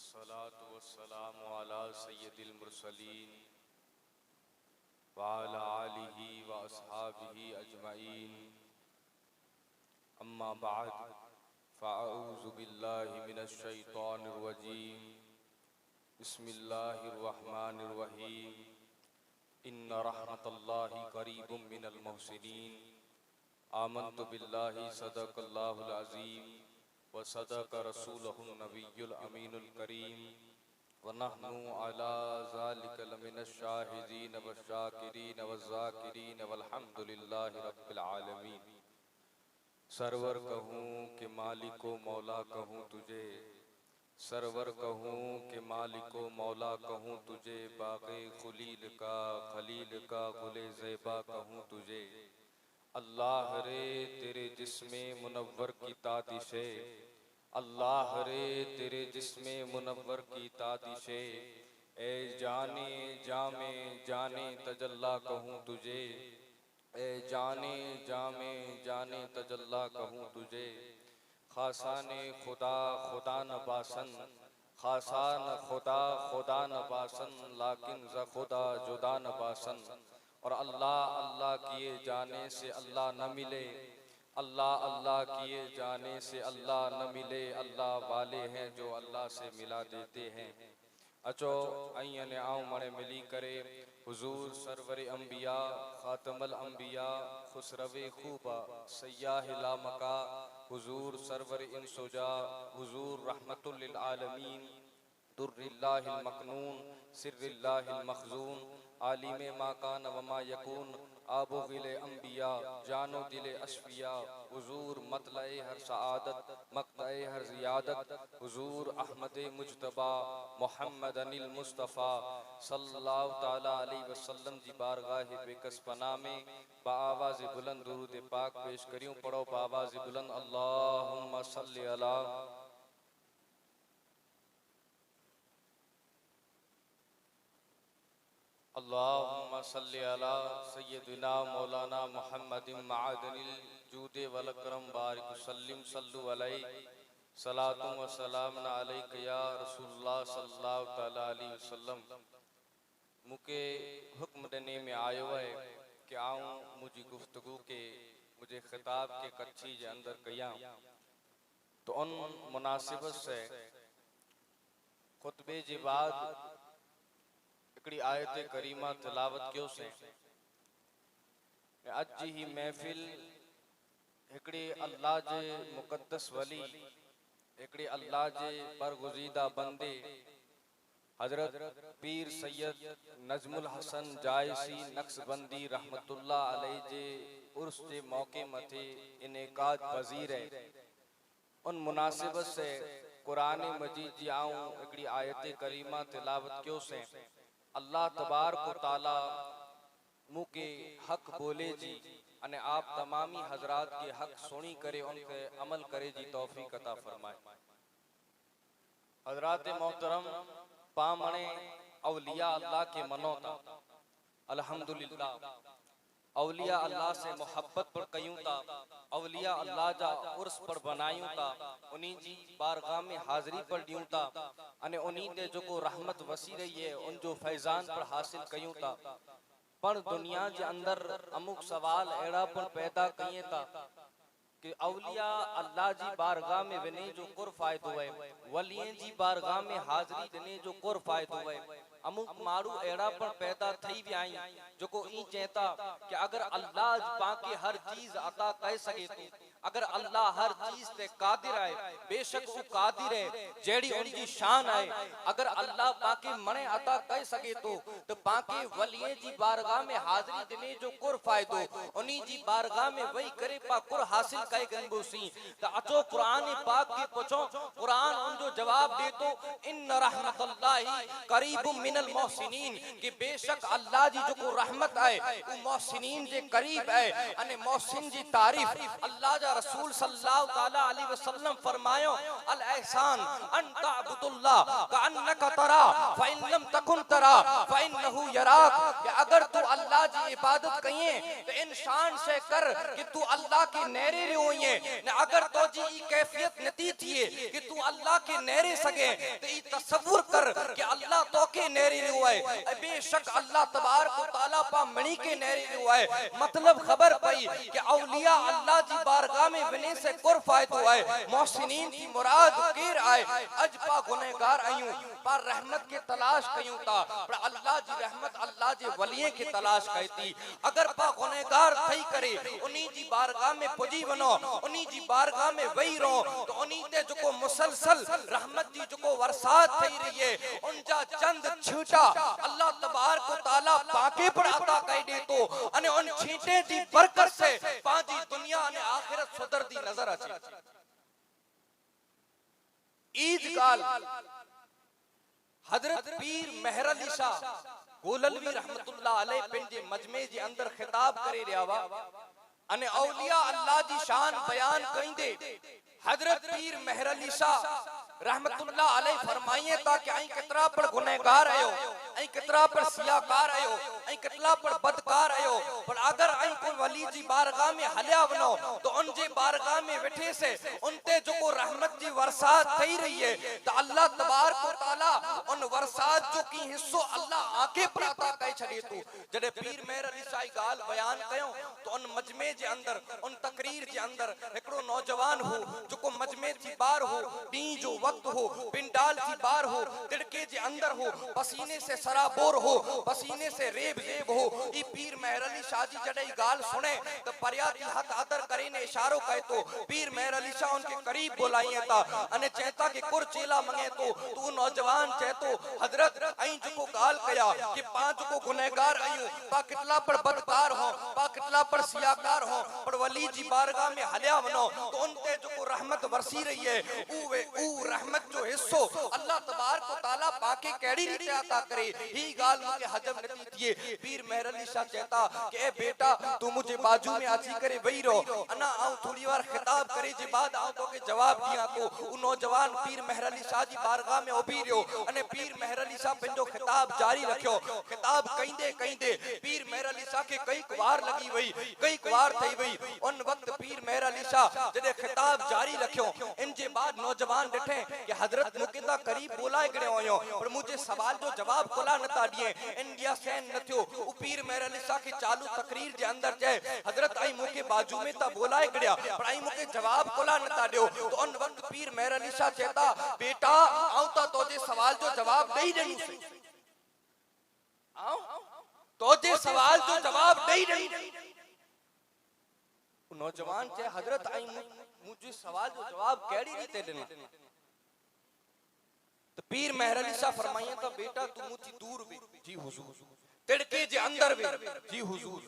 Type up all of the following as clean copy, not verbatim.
अस्सलातु वस्सलामु अला सय्यदिल मुरसलीन व अला आलिहि व अस्हाबिहि अजमईन। अम्मा बाद फ़अऊज़ु बिल्लाहि मिनश शैतानिर रजीम। बिस्मिल्लाहिर रहमानिर रहीम। इन्ना रहमतल्लाहि क़रीबुम मिनल मुहसिनीन। आमन्तु बिल्लाहि सदक़ल्लाहुल अज़ीम व सदक़ रसूलुहुन नबियुल अमीनुल करीम व नहनु अला ज़ालिका लमिनश शाहिदीन वश्शाकिरीन वज़्ज़ाकिरीन वल्हम्दुलिल्लाहि रब्बिल आलमीन। सरवर कहूँ कि मालिको मौला कहूँ तुझे, सरवर कहूँ कि मालिको मौला कहूँ तुझे, बाग़े खुलील का खलील का गुले ज़ेबा कहूँ तुझे। अल्लाह रे तेरे जिस्मे मुनव्वर की तादिशे, अल्लाह रे तेरे जिस्मे मुनव्वर की तादिशे। ए जाने जामे जाने तजल्ला कहूँ तुझे, ए जाने जामे जाने तजल्ला कहूँ तुझे। खासाने खुदा खुदा न बासन, खासान खुदा खुदा न बासन, लाकिन ज़ खुदा जुदा न बासन। और अल्लाह अल्लाह किए जाने से अल्लाह न मिले, अल्लाह अल्लाह किए जाने से अल्लाह न मिले। अल्लाह वाले हैं जो अल्लाह से मिला देते हैं। अचो अय्यन आऊँ मणे मिली करे हुजूर सरवर अंबिया खातमल अंबिया खुसरवे खूबा सयाह लामका हुजूर सरवर इंसुजा हुजूर रहमतुल लिल आलमीन दुर्रिल्लाहिल मकनून सिर्रिल्लाहिल मखजून आलिमे मा कान व मा यकून आबो गिले अंबिया जानो दिले अशफिया हुजूर मतलए हर सआदत मक्तए हर जियादत हुजूर अहमद मुजतबा मोहम्मद अनिल मुस्तफ़ा सल्लल्लाहु ताला अलैहि वसल्लम जी बारगाह बेकस पना में बाआवाज़ बुलंद दुरूद पाक पेश करियूं। पढ़ो बाआवाज़ बुलंद अल्लाहुम्मा सल्लि अला अल्लाहुम्मा सल्लि अला सय्यदिना मौलाना मुहम्मदिन मअदनिल जूदे वल करम बारिक वसल्लिम सल्लु अलैहि सलातु व सलाम अलैका या रसूलुल्लाह सल्लल्लाहु तआला अलैहि वसल्लम। मुके हुक्म देने में आयो है कि आऊँ मुझी गुफ्तगू के मुझे खिताब के कच्छी जे अंदर कया तो उन मुनासिबत से खुतबे जे बाद हिकड़ी आयत करीमा तिलावत क्यों से अज जी ही महफिल हिकड़े अल्लाह जे मुक़द्दस वली हिकड़े अल्लाह जे बरगुज़ीदा बंदे हजरत पीर सैयद नजमुल हसन जायसी नक्शबंदी रहमतुल्लाह अलैहि जे उर्स जे मौके मथे इनेकाद पज़ीर है। उन मुनासिबत से कुरान मजीद जी आऊँ हिकड़ी आयत करीमा तिलावत क्यों से अल्लाह तबारक ताला मुके हक बोले जी अने आप तमामी हजरात के हक सुनी करे उनके अमल करे जी तौफीक अता फरमाए। हजरात मोहतरम पामणे औलिया अल्लाह के मनोता अल्हम्दुलिल्लाह औलिया अल्लाह से मोहब्बत पर कयूं ता औलिया अल्लाह जा उर्स पर बनायूं ता उन्हीं जी बारगाह में हाजिरी पर दियूं ता अने उन्हीं ते जो को रहमत वसी रही है उन जो फैजान पर हासिल कयूं ता। पर दुनिया जे अंदर अमुक सवाल एड़ा पर पैदा कइए ता कि औलिया अल्लाह जी बारगाह में वने जो कुर फायदो है वलियन जी बारगाह में हाजिरी देने जो कुर फायदो है। अमुक मारू एड़ा पर पैदा थई व्याई जो को ई चेता कि अगर अल्लाह पाके हर चीज अता कह सके तो अगर अल्लाह हर चीज ते कादिर है बेशक वो कादिर है जेड़ी उनकी शान है। अगर अल्लाह पाके मने अता कह सके तो पाके वलिये जी बारगाह में हाजिरी देने जो कुर फायदो उन्हीं जी बारगाह में वही करे पा कुर हासिल कहे गनबूसी। तो अचो कुरान पाक की पूछो कुरान उन जो जवाब दे तो इन्न रहमतुल्लाहि करीबुम मिनल मोहसिनीन कि बेशक अल्लाह जी जो को रहमत है वो मोहसिनीन जे करीब है। अने मोहसिन जी तारीफ अल्लाह जा जा रसूल सल्लल्लाहु ताला अलैहि वसल्लम फरमायो अल एहसान अन तअबुदुल्लाह कअन्नका तरा फ इन लम तकुन तरा फ इन्नहु यराक, कि अगर तू अल्लाह जी इबादत कइए तो इंसान से कर कि तू अल्लाह के नेरे रहोइए न अगर तो जी ई कैफियत नती थिए कि तू अल्लाह के नेरे सके तो ई तसव्वुर कर कि अल्लाह तो के नेरे रहोए, बेशक अल्लाह तबारक व तआला पा मणि के नेरे रहोए। मतलब खबर पई कि औलिया अल्लाह जी बारगाह में बने से कुर फायदो है, मोहसिनीन की मुराद केर आए। अज पा गुनहगार आयूं पर रहमत के तलाश कयूं ता, पर अल्लाह जी रहमत अल्लाह जी वलिये के तलाश कहती। अगर पा गुनहगार थई करे उन्हीं जी बारगाह में पुजी वनो, उन्हीं जी बारगाह में वही रहो तो उन्हीं ते जो मुसलसल रहमत जी जो वरसात थई रही है उनजा चंद छींटा अल्लाह तबारक व तआला पाके पर अता कई दे तो अने उन छींटे जी बरकत से पांजी दुनिया अने आखिरत सुधरदी नजर अचे। ईद काल हजरत पीर मेहर अली शाह गोललवी रहमतुल्लाह अलैह पंहिंजे मजमे जे अंदर खिताब करे रहिया हुआ अने औलिया अल्लाह जी शान बयान कईंदे हजरत पीर मेहर अली शाह रहमतुल्लाह अलैह फरमाइए ता कि आई कितरा पर गुनहगार आयो, आई कितरा पर सियाकार आयो, आई कितला पर बदकार आयो, पर अगर आई कोई वली जी बारगाह में हल्या वनो तो उन जे बारगाह में बैठे से उनते जो रहमत जी वरसात थई रही है तो अल्लाह तबारक व तआला उन वरसात जो की हिस्सो अल्लाह आके पर अता कई छड़े तू। जडे पीर मेहर अली शाह गाल बयान कयो तो उन मजमे जे अंदर उन तकरीर जे अंदर एकड़ो नौजवान हो जो मजमे जी बार हो डी जो वक्त हो पिंडाल जी बार हो तिड़के जे अंदर हो पसीने से सराबोर हो पसीने से रेब जेब हो ई पीर मेहर अली शाह जी जडे गाल सुने तो परियाती हथ आदर करे ने इशारो कहे तो पीर मेहर अली शाह उनके करीब बुलाइए ता अने चेता के कुर चेला मंगे तो तू नौजवान चाहे तो हजरत आई जो गाल कया कि पांच को गुनहगार आयू पा कितला पर बदकार हो पा कितला पर सियाकार हो पर वली जी बारगाह में हल्या वनो तो उनते जो रहमत वरसी रही है ऊ रहमत जो हिस्सो अल्लाह तबारक व तआला पाके केड़ी रीते अता करे ही गाल मुके हजम नथी थिए। पीर मेहर अली शाह कहता कि ए बेटा तू मुझे बाजू में आची करे वही रहो अना आऊं थोड़ी बार खिताब करे जे बाद आऊं तो के जवाब दिया तो उ नौजवान पीर मेहर अली शाह जी बारगाह में उभी रहो अने पीर मेहर अली शाह पंजो खिताब जारी रखियो। खिताब कईंदे पीर मेहर अली शाह के कई कुवार लगी वई कई कुवार थई वई। उन वक्त पीर मेहर अली शाह जदे खिताब जारी रखियो इन जे बाद नौजवान डिठे कि हजरत मुकेदा करीब बोलाए गड़े होयो पर मुझे सवाल जो जवाब कोला नता दिए इंडिया सैन न थियो। उ पीर मेहर अली शाह की चालू तकरीर जे अंदर जाए हजरत आई मुके बाजू में ता बोलाए गड़िया पर आई मुके जवाब कोला नता दियो तो उन वक्त पीर मेहर अली शाह कहता बेटा आऊं ता तोजे सवाल जो जवाब दई देनु से आऊं तोजे सवाल जो जवाब दई देनु। नौजवान चाहे हजरत आई मुझे सवाल जो जवाब केड़ी रीते देने तो पीर मेहर अली शाह फरमाइए तो बेटा तू मुझी दूर वे जी हुजूर तिड़के जे अंदर वे जी हुजूर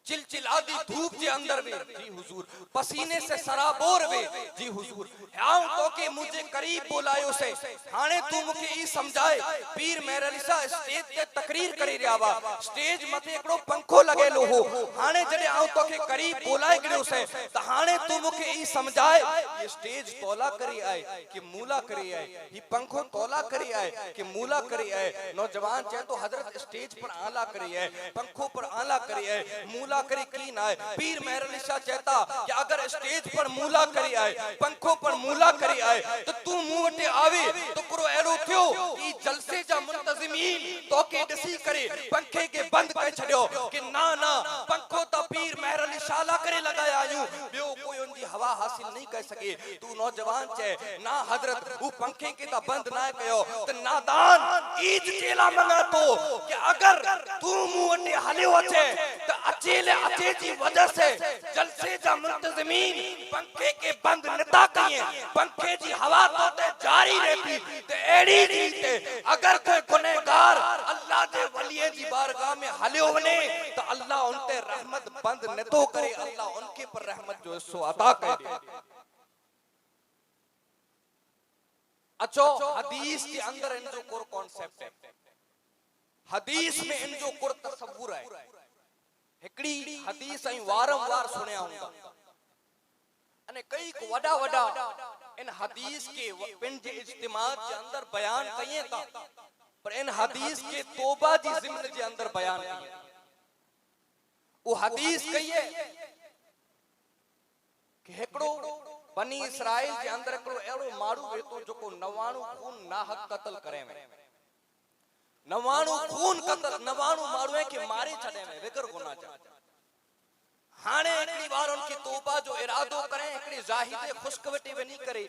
चिलचिलादी धूप जे अंदर वे जी हुजूर पसीने से सराबोर वे जी हुजूर आऊं तो के मुझे करीब बुलायो से हाने तू मुके ई समझाए। पीर मेहर अली शाह स्टेज ते तकरीर करे रिया वा स्टेज मथे एकड़ो पंखो लगेलो हो हाने जडे आऊं तो के करीब बुलाए गयो से त हाने तू मुके ई समझाए ये स्टेज तौला करे आए कि मूला करे आए ये पंखो तौला करे आए कि मूला करे आए। नौजवान चाहे तो हजरत स्टेज पर आला करे आए पंखो पर आला करे आए मूला करे की ना है। पीर मेहर अली शाह कहता कि अगर स्टेज पर मूला करे आए पंखों पर मूला करे आए तो तू मुंह वटे आवे तो करो एड़ो थियो कि जलसे जा मुंतजिमीन तो के दसी करे पंखे के बंद कर छड़ियो कि ना ना पंखो तो पीर मेहर अली शाह ला करे लगाया आयू बियो कोई उनकी हवा हासिल नहीं कर सके। तू नौजवान छे ना हजरत वो पंखे के ता बंद ना कयो तो नादान ईद चेला मंगा तो कि अगर तू मुंह वटे हलियो अचे तो अचेले अचे जी वजह से जलसे जा मुंतजिमीन पंखे के बंद नता कइए पंखे जी हवा तो ते जारी रहती ते एड़ी रीते अगर कोई गुनहगार अल्लाह दे वलिये जी बारगाह में हलियो वने तो अल्लाह उनते रहमत बंद न तो करे अल्लाह उनके पर रहमत जो सो अता करे। अच्छो हदीस के अंदर इन जो कोर कॉन्सेप्ट है हदीस में इन जो कोर तसव्वुर है हिकड़ी हदीस आई वारंवार सुनया हुंदा अने कई वडा वडा इन हदीस के पिन जे इज्तिमात जे अंदर बयान कये था, पर इन हदीस के तौबा जी ज़िम्न जे अंदर बयान कये। वो हदीस कहिए कि हिकड़ो बनी इसराइल जे अंदर हिकड़ो एड़ो मारू वेतो जो 99 खून नाहक कत्ल करे में, 99 खून कत्ल 99 मारू के मारे छड़े में बिगर गुनाह जा। हाने एकड़ी बार उनकी तौबा जो इरादो करें एकड़ी जाहिद खुश्क वटी वनी करे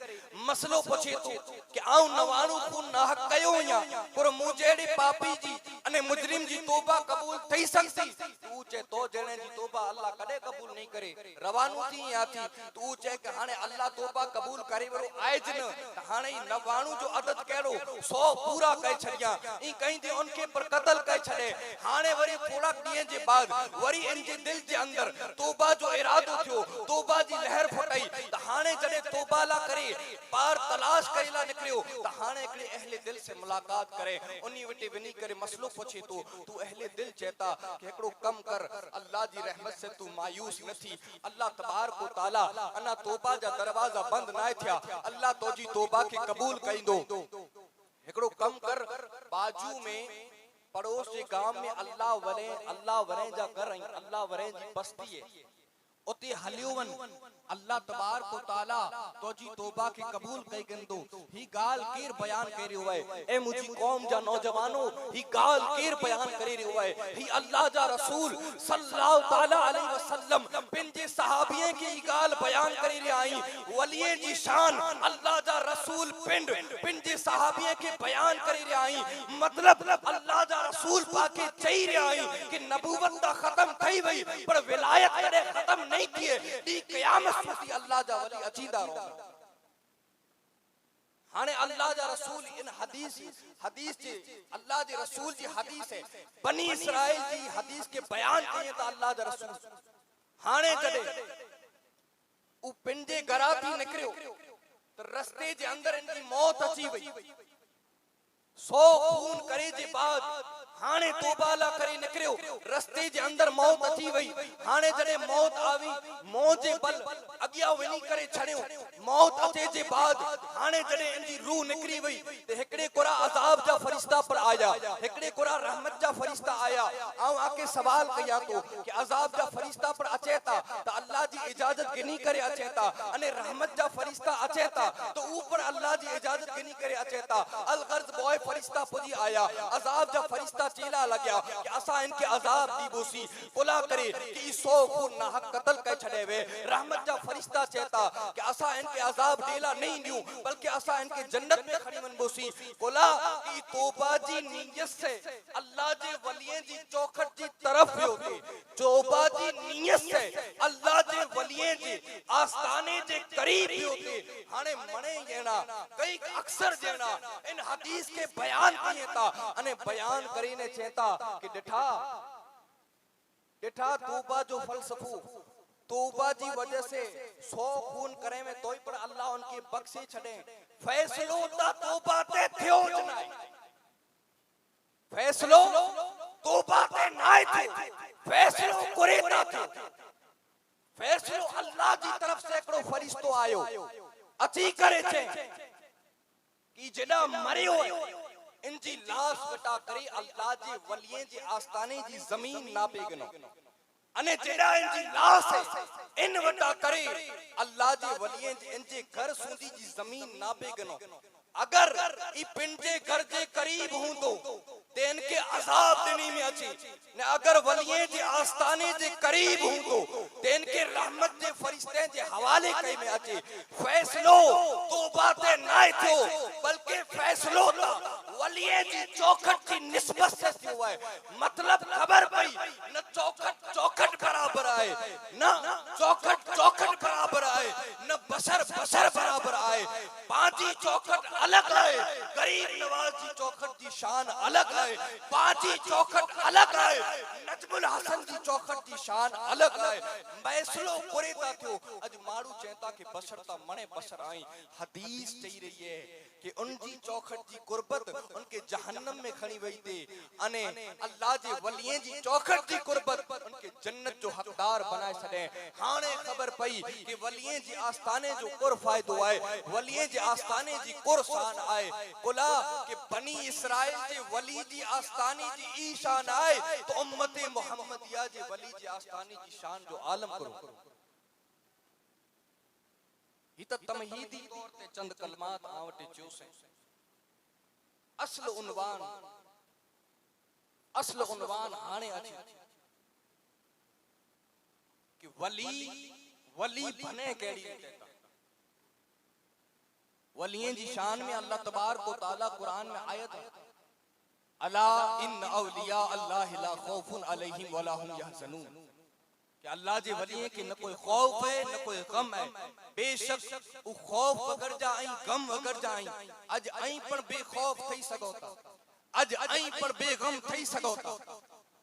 मसलो पूछे तो कि आऊं 99 खून नाहक कयो या पर मु जेड़ी पापी जी अने मुजरिम जी तौबा कबूल थई सकती। तू चे तो जणे जी तौबा अल्लाह कदे कबूल नहीं करे रवानू थी या थी। तू चे कि हाने अल्लाह तौबा कबूल करे वरो आए ज न हाने 99 जो अदद केड़ो 100 पूरा कई छड़िया ई कहीं दे उनके पर कत्ल कई छड़े। हाने वरी थोड़ा दिए जे बाद वरी इन जे दिल जे अंदर तौबा जो इरादो थियो तौबा जी लहर फटाई त हाने जने तौबा ला करे पार तलाश करेला निकलियो त हाने एकड़े अहले दिल से मुलाकात करे उनी वटे वनी करे मसलो पूछे तो तू अहले दिल चेता कि एकड़ो कम कर अल्लाह जी रहमत से तू मायूस न थी। अल्लाह तबारक व तआला अना तौबा जा दरवाजा बंद ना थिया अल्लाह तो जी तौबा के कबूल कइंदो। एकड़ो कम कर बाजू में पड़ोस के गांव में अल्लाह वरे जा घर अल्लाह वरे जी बस्ती है उते हलियो वन अल्लाह तबारक व तआला तो जी तौबा के कबूल कई गंदो। ही गाल केर बयान करे हुए ए मुजी कौम जा नौजवानों ही गाल केर बयान करे हुए ही अल्लाह जा रसूल सल्लल्लाहु तआला अलैहि वसल्लम पिन जे सहाबिये की गाल बयान करे रे आई वलिये जी शान अल्लाह जा रसूल पिन जे सहाबिये के बयान करे रे आई मतलब अल्लाह जा रसूल पाके चई रे आई कि नबूवत दा खत्म थई वई पर विलायत करे खत्म नहीं किए दी क़यामत सुधी अल्लाह जा वली अचीदा रहो। हाने अल्लाह जा रसूल इन हदीस जे अल्लाह जे रसूल जी हदीस है बनी इसराइल जी हदीस के बयान किए त अल्लाह जा रसूल हाने जदे उ पिंडे घरा थी निकरियो त रस्ते जे अंदर इनकी मौत अची वई 100 खून करे जे बाद हाने तौबा ला करे निकरियो रस्ते जे अंदर मौत अची वई। हाने जड़े मौत आवी मौत जे बल अगिया वनी करे छड़ियो मौत अचे जे बाद हाने जड़े इनकी रूह निकरी वई ते हिकड़े कोरा अजाब जा फरिश्ता पर आया हिकड़े कोरा रहमत जा फरिश्ता आया। आऊं आके सवाल कया तो कि अजाब जा फरिश्ता पर अचेता त अल्लाह जी इजाजत गिनी करे अचेता अने रहमत जा फरिश्ता अचेता तो ऊपर अल्लाह जी इजाजत गिनी करे अचेता। अल गर्ज बॉय फरिश्ता पुजी आया अजाब जा फरिश्ता चेला लग्या कि असा इनके अजाब दी बोसी पुला करे कि 100 खून नाहक कत्ल कर छड़े वे। रहमत जा फरिश्ता चेता कि असा इनके अजाब देला नहीं दियो बल्कि असा इनके जन्नत में खड़ी मन बोसी पुला कि तौबा जी नियत से अल्लाह जे वलिये जी चौखट जी तरफ होते तौबा जी नियत से अल्लाह जे वलिये जी आस्ताने जे करीब होते। हाने मने जेना कई अक्सर जेना इन हदीस के बयान किए ता अने बयान करीने चेता कि डिठा तौबा जो फलसफो तौबा जी वजह से 100 खून करे में तोई पर अल्लाह उनकी बख्शे छड़े फैसलो ता तौबा ते थियो जनाई फैसलो तौबा ते नाय थे फैसलो करे ता थे फैसलो अल्लाह जी तरफ से एकड़ो फरिश्तो आयो अची करे छे कि जडा मरियो इनजी लाश वटा करे अल्लाह जी वलिये जी आस्ताने जी जमीन नापे गनो अने जेड़ा इनजी लाश है इन वटा करे अल्लाह जी वलिये जी इनजे घर सुंदी जी जमीन नापे गनो। अगर ई पिंडे घर जे करीब हूं तो ते इनके अजाब देनी में अच्छी ने अगर वलिये जे आस्ताने जे करीब हूं तो ते इनके रहमत जे फरिश्ते जे हवाले कई में अच्छी। फैसलो तौबा ते नाय थो बल्कि फैसलो ता वलिये जी चौखट की निस्बत से हुआ है। मतलब खबर पई न चौखट बराबर आए न चौखट बराबर आए न बशर बराबर आए। पांची चौखट अलग आए गरीब नवाज जी चौखट की शान अलग आए पांची चौखट अलग आए नजमुल हसन जी चौखट की शान अलग आए। फैसलो करे ता थियो अज मारू चेता के बशर ता मणे बशर आई हदीस चई रही है कि उनजी चौखट जी कुर्बत उनके जहन्नम में खणी वई थी अने अल्लाह जे वलिये जी चौखट जी कुर्बत उनके जन्नत जो हकदार बनाए छॾे। हाणे ख़बर पई कि वलिये जी आस्थाने जो कुर फ़ायदो आहे, वलिये जी आस्थाने जी कुर शान आहे। कुला कि बनी इसराइल जे वली जी आस्थानी जी ई शान आहे तो उम्मत मुहम्मदिया जे वली जी आस्थानी जी शान जो आलम करो। ही त तमहीदी तौर ते चंद कलमात आं वटि चयोसे। असल उनवान हाणे अचे कि वली बने कहिड़ी रीते। वलियन जी शान में अल्लाह तबारक व तआला कुरान में आयत है, अला इन औलिया अल्लाह ला खौफुन अलैहिम वला हुम यहज़नून, कि अल्लाह जे वलिये के न कोई खौफ है न कोई गम है। बेशक उ खौफ वगर जा आई गम वगर जा आई अज आई पण बेखौफ थई सगो था, अज आई पण बेगम थई सगो था,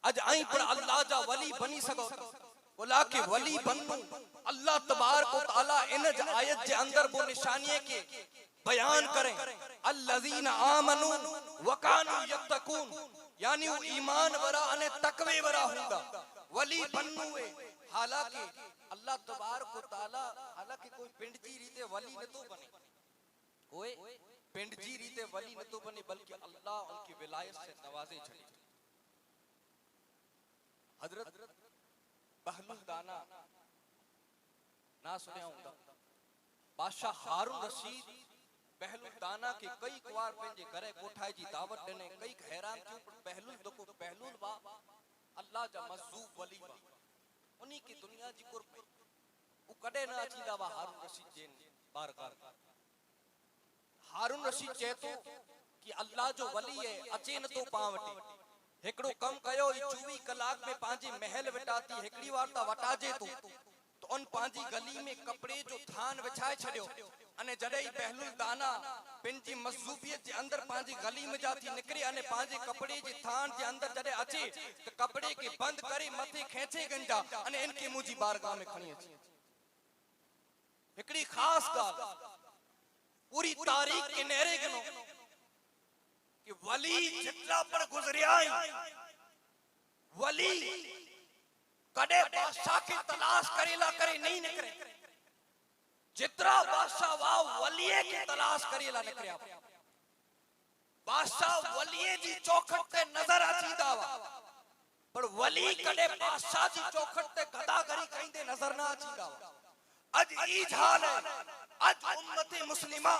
अज आई पण अल्लाह जा वली बनी सगो था। बोला कि वली बनू अल्लाह तबारक व तआला इन आयत जे अंदर वो निशानी के बयान करें, अल्लज़ीना आमनू व कानू यत्तकून, यानी वो ईमान वरा अने तकवे वरा हुंदा वली बनू है। हालांकि अल्लाह तबारक व तआला हालांकि कोई पिंड जी रीते वली न तो बने, कोई पिंड जी रीते वली न तो बने, बल्कि अल्लाह उनकी विलायत से नवाजे छड़े। हजरत बहलुल दाना ना सुने होंदा, बादशाह हारून रशीद बहलुल दाना के कई बार पंहिंजे घरे कोठाए जी दावत ॾिने। कई हैरान थियो पर बहलुल दको बहलुल बा अल्लाह जा मज़ूब वली बा, उन्हीं की दुनिया जी कुर पे उ कदे न अचींदा वा हारून रशीद जे बारगाह। हारून रशीद चए तो कि अल्लाह जो वली है अचे न तो पां वटे, एकड़ो कम कयो 24 कलाक में पांजी महल वटाती, एकड़ी वार ता वटाजे तो उन पांजी गली में कपड़े जो थान विछाए छड़ियो अने जडे बहलुल दाना पिंजी मज़ूबियत जे अंदर पांजी गली में जाती निकरी अने पांजे कपड़े जे थान जे अंदर जडे अचे तो कपड़े के बंद करे मथे खेचे गंजा अने इनके मुजी बारगाह में खणी अचे। एकड़ी खास गाल पूरी तारीख के नेरे गनो कि वली जितना पर गुजरिया वली कदे बादशाह की तलाश करेला करे नहीं निकरे, जितना बादशाह वाह वलिये की तलाश करेला निकरिया। बादशाह वलिये जी चौखट ते नजर अचीदा वा पर वली कदे बादशाह जी चौखट ते गदागरी कईंदे नजर ना अचीदा वा। अज ई हाल है, अज उम्मत मुस्लिमा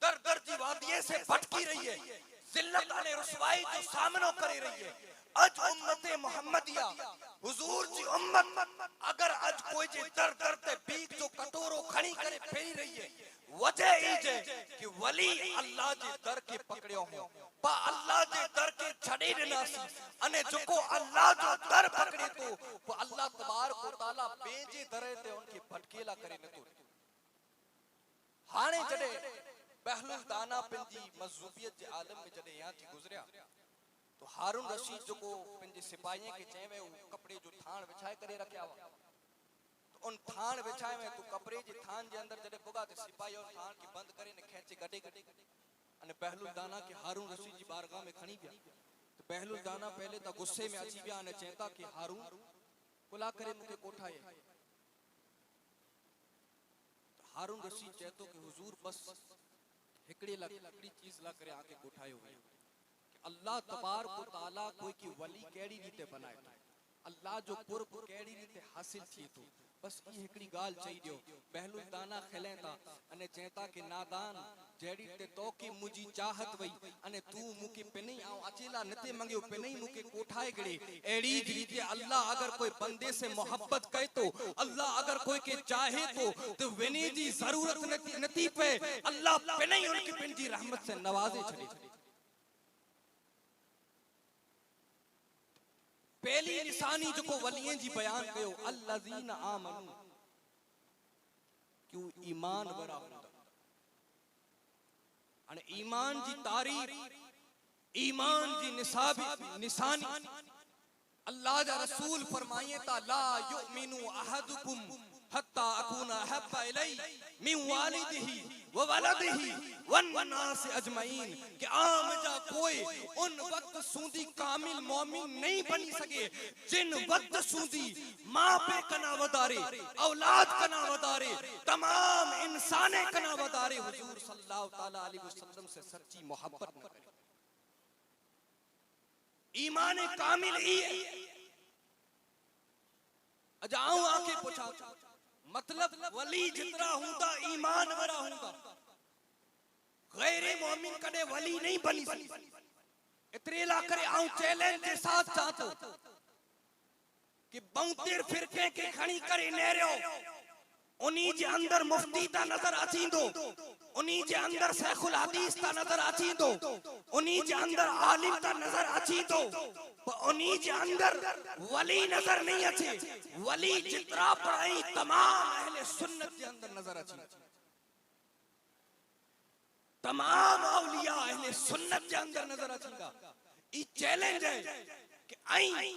दर दर जी वादिये से भटकी रही है, जिल्लत अने रुसवाई जो सामनो करे रही है। अज उम्मत मुहम्मदिया हुजूर जी उम्मत अगर अज कोई जे दर दर ते बीक जो कटोरो खणी करे फेरी रही है, वजह ई जे कि वली अल्लाह जे दर के पकड़ियो हो पा अल्लाह जे दर के छड़े दिनासी अने जोको अल्लाह जो दर पकड़े तो वो अल्लाह तबारक व तआला बेजे दरे ते उनके भटकेला करे न तो। हाने जडे बहलुल दाना पिंजी मज़ूबियत जे आलम में जडे यहाँ थी गुजरिया तो हारून रशीद जो को पिंजे सिपाहियों के चेवे कपड़े जो थान विछाए करे रखया वा, तो उन थान विछाए में तो कपड़े जे थान जे अंदर जडे पुगा ते सिपाही और थान के बंद करे ने खेचे गडे गडे अने बहलुल दाना के हारून रशीद जी बारगाह में खणी गया। तो बहलुल दाना पहले तो गुस्से में अची गया अने चेता कि हारून कुला करे मुके कोठाए। हारून रशीद चेतो कि हुजूर बस एकड़ी चीज ला करे आके कोठायो है कि अल्लाह तबारक व तआला कोई की वली केड़ी रीते बनाए, अल्लाह जो कुर्ब केड़ी रीते हासिल थी तो बस ई एकड़ी गाल चई दियो। बहलुल दाना खलेता अने चेता के नादान जेड़ी ते तो की मुजी चाहत वई अने तू मुके पेनई आ अचेला नते मंगियो पेनई मुके कोठाए गड़े। एड़ी रीते अल्लाह अगर कोई बंदे से मोहब्बत करे तो अल्लाह अगर कोई के चाहे तो वेने जी जरूरत नती पे अल्लाह पेनई उनकी पिंजी रहमत से नवाजे छड़े। पहली निशानी जो को वलियन जी बयान कयो अल्लज़ीना आमनू, क्यों ईमान वरा हुंदा अने ईमान जी तारीफ ईमान जी निशानी अल्लाह जा रसूल फरमाए ता ला युमिनु अहदुकुम हत्ता अकुना हब्बा इलै मिन वालिदिही व वलदिही वन्नास अजमईन कि आम जा कोई उन वक्त सूंदी कामिल मोमिन नहीं बनी सके जिन वक्त सूंदी मां पे कना वदारे औलाद कना वदारे तमाम इंसाने कना वदारे हुजूर सल्लल्लाहु तआला अलैहि वसल्लम से सच्ची मोहब्बत न करे। ईमान कामिल ई अजाऊं आके पूछा मतलब वली जितना हुंदा ईमान वाला हुंदा गैर मोमिन कदे वली नहीं बनी सकती। इतने ला करे आऊं चैलेंज के साथ चाहतो कि बहुतेर फिरके के खणी करे नेरो उन्हीं जे अंदर मुफ्ती ता नजर अचींदो उन्हीं जे अंदर शेखुल हदीस ता नजर अचींदो उन्हीं जे अंदर आलिम ता नजर अचींदो उन्हीं जे अंदर वली नजर नहीं अचे। वली जितना पढ़ाई तमाम अहले सुन्नत के अंदर नजर अची तमाम औलिया अहले सुन्नत के अंदर नजर अचीगा। ई चैलेंज है कि आई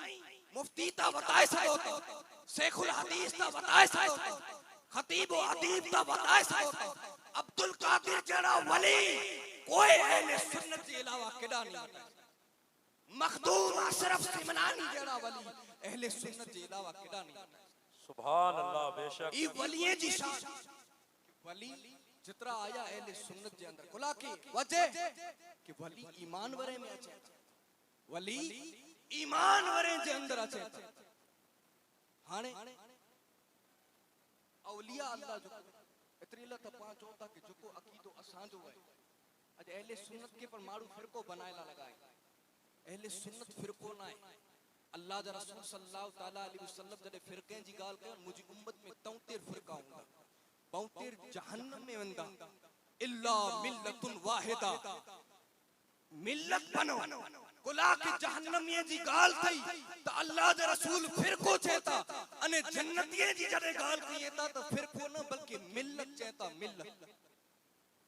मुफ्ती ता बताए सको शेखुल हदीस ता बताए सको खतीब व अदीब ता बताए सको अब्दुल कादिर जड़ा वली कोई अहले सुन्नत के अलावा केड़ा नहीं। मखदूम अशरफ सिमनानी जड़ा वली अहले सुन्नत के अलावा केड़ा नहीं। सुभान अल्लाह बेशक ई वलिये जी शान वली जितना आया अहले सुन्नत के अंदर खुला की वजह कि वली ईमान वरे में अचे वली ईमान वरे जे अंदर अचे हाने औलिया अल्लाह जो इतरी ला त पांच होता कि जो को अकीदो असां जो है अज अहले सुन्नत के पर मारू फिरको बनाएला लगाए अहले सुन्नत फिरको ना है। अल्लाह जा रसूल सल्लल्लाहु तआला अलैहि वसल्लम जदे फिरके जी गाल कर मुझी उम्मत में 73 फिरका होंदा 72 जहन्नम में वंदा इल्ला मिल्लतुन वाहिदा मिल्लत बनो कुला के जहन्नमिये जी गाल थई त अल्लाह जा रसूल फिरको चेता अने जन्नतिये जी जदे गाल कईता त फिरको न बल्कि मिल्लत चेता मिल्लत